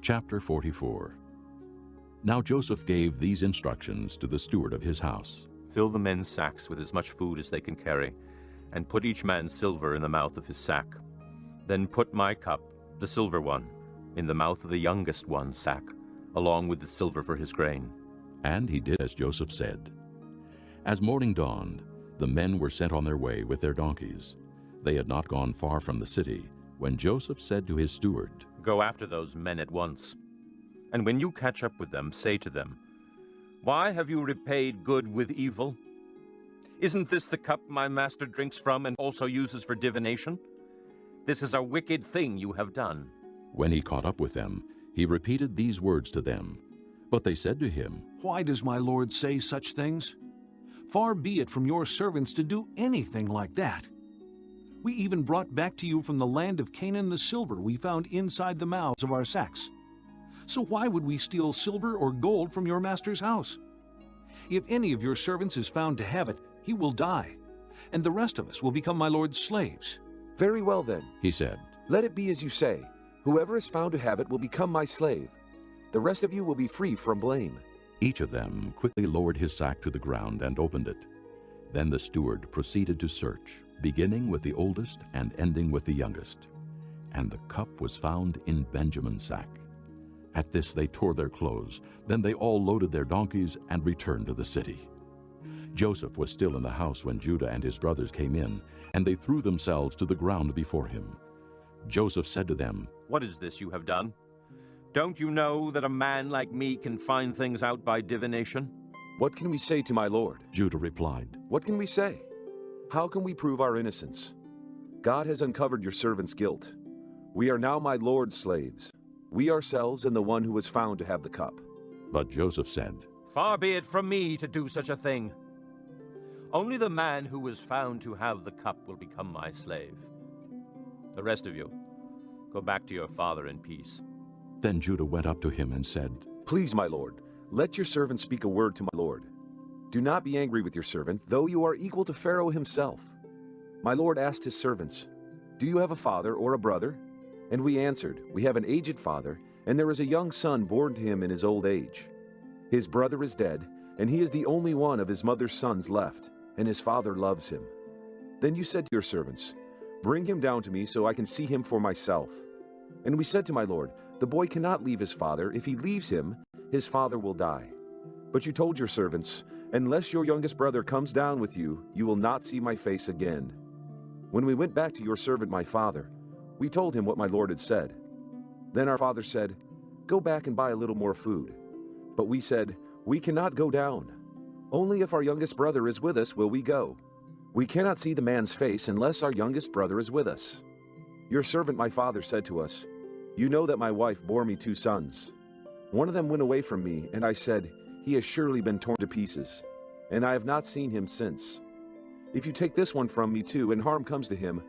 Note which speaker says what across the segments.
Speaker 1: Chapter 44. Now Joseph gave these instructions to the steward of his house.
Speaker 2: Fill the men's sacks with as much food as they can carry, and put each man's silver in the mouth of his sack. Then put my cup, the silver one, in the mouth of the youngest one's sack, along with the silver for his grain.
Speaker 1: And he did as Joseph said. As morning dawned, the men were sent on their way with their donkeys. They had not gone far from the city, when Joseph said to his steward,
Speaker 2: Go after those men at once, and when you catch up with them, say to them, Why have you repaid good with evil? Isn't this the cup my master drinks from and also uses for divination? This is a wicked thing you have done.
Speaker 1: When he caught up with them, he repeated these words to them. But they said to him,
Speaker 3: Why does my lord say such things? Far be it from your servants to do anything like that. We even brought back to you from the land of Canaan the silver we found inside the mouths of our sacks. So why would we steal silver or gold from your master's house? If any of your servants is found to have it, he will die, and the rest of us will become my lord's slaves.
Speaker 4: Very well then,
Speaker 1: he said.
Speaker 4: Let it be as you say. Whoever is found to have it will become my slave. The rest of you will be free from blame.
Speaker 1: Each of them quickly lowered his sack to the ground and opened it. Then the steward proceeded to search, beginning with the oldest and ending with the youngest. And the cup was found in Benjamin's sack. At this they tore their clothes. Then they all loaded their donkeys and returned to the city. Joseph was still in the house when Judah and his brothers came in, and they threw themselves to the ground before him. Joseph said to them,
Speaker 2: What is this you have done? Don't you know that a man like me can find things out by divination?
Speaker 4: What can we say to my lord?
Speaker 1: Judah replied,
Speaker 4: What can we say? How can we prove our innocence? God has uncovered your servant's guilt. We are now my lord's slaves, we ourselves and the one who was found to have the cup.
Speaker 1: But Joseph said,
Speaker 2: Far be it from me to do such a thing. Only the man who was found to have the cup will become my slave. The rest of you, go back to your father in peace.
Speaker 1: Then Judah went up to him and said,
Speaker 4: Please, my lord, let your servant speak a word to my lord. Do not be angry with your servant, though you are equal to Pharaoh himself. My lord asked his servants, Do you have a father or a brother? And we answered, We have an aged father, and there is a young son born to him in his old age. His brother is dead, and he is the only one of his mother's sons left, and his father loves him. Then you said to your servants, Bring him down to me so I can see him for myself. And we said to my lord, The boy cannot leave his father. If he leaves him, his father will die. But you told your servants, Unless your youngest brother comes down with you, you will not see my face again. When we went back to your servant my father, we told him what my lord had said. Then our father said, Go back and buy a little more food. But we said, We cannot go down. Only if our youngest brother is with us will we go. We cannot see the man's face unless our youngest brother is with us. Your servant my father said to us, You know that my wife bore me 2 sons. One of them went away from me, and I said, He has surely been torn to pieces, and I have not seen him since. If you take this one from me too, and harm comes to him,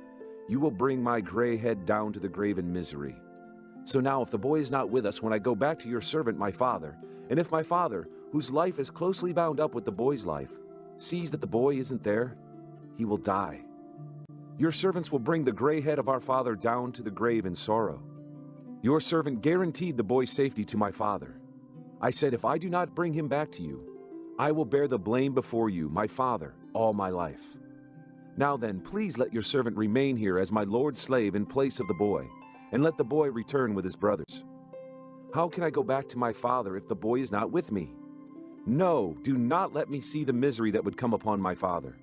Speaker 4: you will bring my gray head down to the grave in misery. So now if the boy is not with us when I go back to your servant my father, and if my father, whose life is closely bound up with the boy's life, sees that the boy isn't there, he will die. Your servants will bring the gray head of our father down to the grave in sorrow. Your servant guaranteed the boy's safety to my father. I said, If I do not bring him back to you, I will bear the blame before you, my father, all my life. Now then, please let your servant remain here as my lord's slave in place of the boy, and let the boy return with his brothers. How can I go back to my father if the boy is not with me? No, do not let me see the misery that would come upon my father.